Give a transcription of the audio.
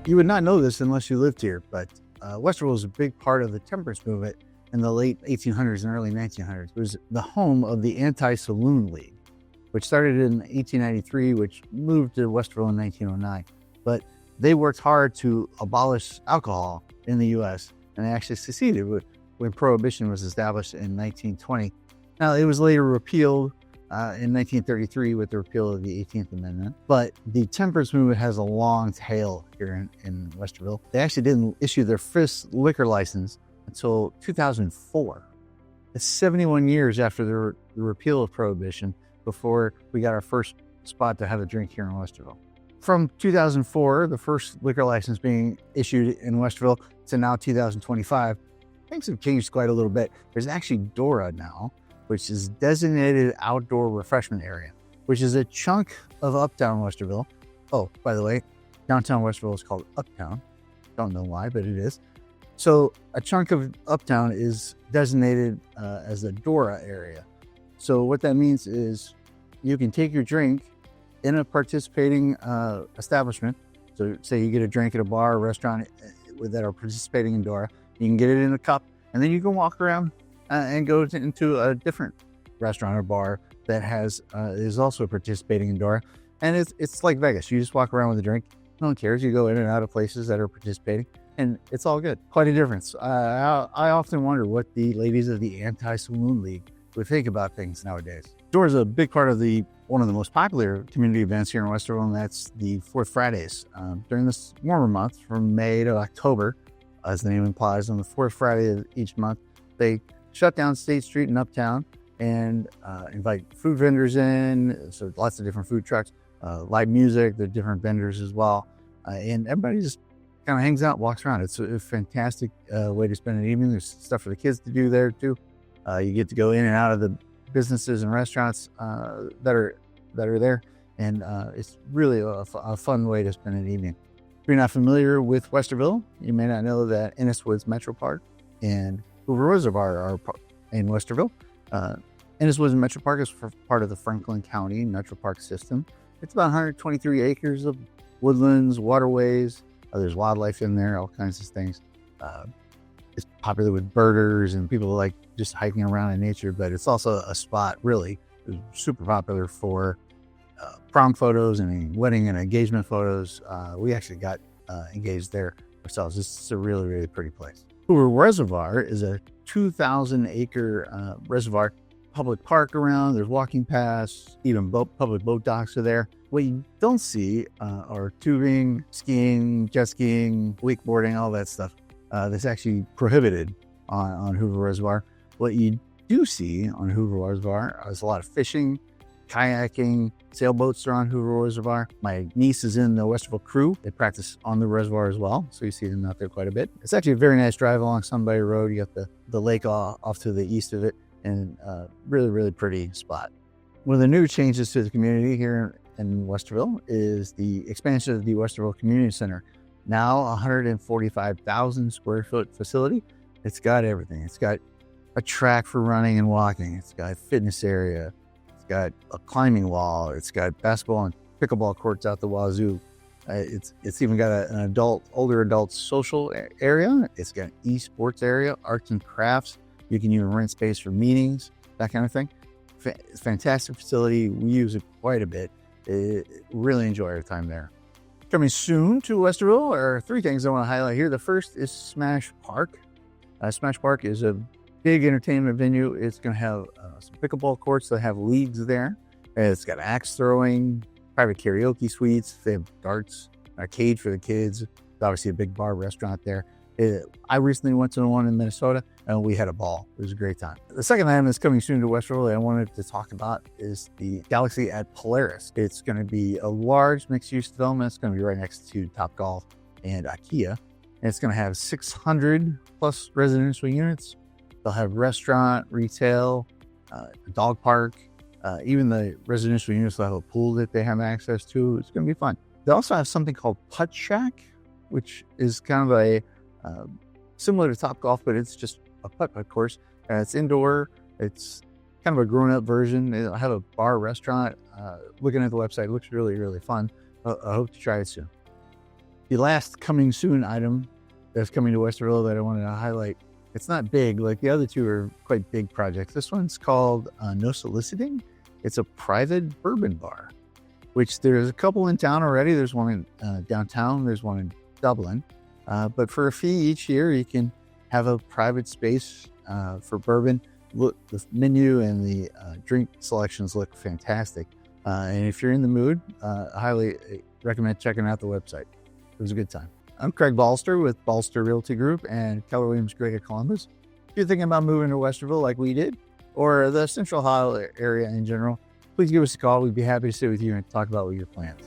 You would not know this unless you lived here, but Westerville was a big part of the temperance movement in the late 1800s and early 1900s. It was the home of the Anti-Saloon League, which started in 1893, which moved to Westerville in 1909. But they worked hard to abolish alcohol in the U.S., and they actually succeeded when Prohibition was established in 1920. Now, it was later repealed in 1933 with the repeal of the 18th Amendment. But the temperance movement has a long tail here in Westerville. They actually didn't issue their first liquor license until 2004. It's 71 years after the repeal of Prohibition before we got our first spot to have a drink here in Westerville. From 2004, the first liquor license being issued in Westerville, to now 2025, things have changed quite a little bit. There's actually DORA now, which is Designated Outdoor Refreshment Area, which is a chunk of uptown Westerville. Oh, by the way, downtown Westerville is called Uptown. Don't know why, but it is. So a chunk of uptown is designated as a DORA area. So what that means is you can take your drink in a participating establishment. So say you get a drink at a bar or restaurant that are participating in DORA, you can get it in a cup, and then you can walk around and go into a different restaurant or bar that is also participating in DORA. And it's like Vegas. You just walk around with a drink. No one cares. You go in and out of places that are participating, and it's all good. Quite a difference. I often wonder what the ladies of the Anti-Saloon League would think about things nowadays. DORA is a big part of one of the most popular community events here in Westerville, and that's the Fourth Fridays. During this warmer month, from May to October, as the name implies, on the fourth Friday of each month, they shut down State Street in Uptown and invite food vendors in, so lots of different food trucks, live music, there are different vendors as well, and everybody just kind of hangs out, walks around. It's a fantastic way to spend an evening. There's stuff for the kids to do there too. You get to go in and out of the businesses and restaurants that are there, and it's really a fun way to spend an evening. If you're not familiar with Westerville, you may not know that Ennis Woods Metro Park and Hoover Reservoir are in Westerville. Ennis Woods Metro Park is part of the Franklin County Metro Park system. It's about 123 acres of woodlands, waterways. There's wildlife in there, all kinds of things. It's popular with birders and people like just hiking around in nature, but it's also a spot really super popular for prom photos and wedding and engagement photos. We actually got engaged there ourselves. It's a really, really pretty place. Hoover Reservoir is a 2,000 acre reservoir, public park around. There's walking paths, even public boat docks are there. What you don't see are tubing, skiing, jet skiing, wakeboarding, all that stuff. That's actually prohibited on Hoover Reservoir. What you do see on Hoover Reservoir is a lot of fishing, kayaking, sailboats are on Hoover Reservoir. My niece is in the Westerville crew. They practice on the reservoir as well, so you see them out there quite a bit. It's actually a very nice drive along Sunbury Road. You got the lake off to the east of it, and really, really pretty spot. One of the new changes to the community here in Westerville is the expansion of the Westerville Community Center. Now 145,000 square foot facility. It's got everything. It's got a track for running and walking. It's got a fitness area. It's got a climbing wall. It's got basketball and pickleball courts out the wazoo. It's even got an older adult social area. It's got an esports area, arts and crafts. You can even rent space for meetings, that kind of thing. It's a fantastic facility. We use it quite a bit. Really enjoy our time there. Coming soon to Westerville are three things I want to highlight here. The first is Smash Park. Smash Park is a big entertainment venue. It's going to have some pickleball courts that have leagues there. It's got axe throwing, private karaoke suites. They have darts, arcade for the kids. There's obviously a big bar restaurant there. I recently went to the one in Minnesota, and we had a ball. It was a great time. The second item that's coming soon to Westerville that I wanted to talk about is the Galaxy at Polaris. It's going to be a large mixed-use development. It's going to be right next to Topgolf and IKEA. And it's going to have 600 plus residential units. They'll have restaurant, retail, a dog park. Even the residential units will have a pool that they have access to. It's going to be fun. They also have something called Putt Shack, which is kind of a similar to Topgolf, but it's just a putt-putt course. It's indoor. It's kind of a grown-up version. They'll have a bar restaurant. Looking at the website, it looks really, really fun. I hope to try it soon. If The last coming soon item that's coming to Westerville that I wanted to highlight, it's not big, like the other two are quite big projects. This one's called No Soliciting. It's a private bourbon bar, which there's a couple in town already. There's one in downtown, there's one in Dublin. But for a fee each year, you can have a private space for bourbon. Look, the menu and the drink selections look fantastic. And if you're in the mood, I highly recommend checking out the website. It was a good time. I'm Craig Balster with Balster Realty Group and Keller Williams Greater Columbus. If you're thinking about moving to Westerville like we did, or the Central Ohio area in general, please give us a call. We'd be happy to sit with you and talk about your plans.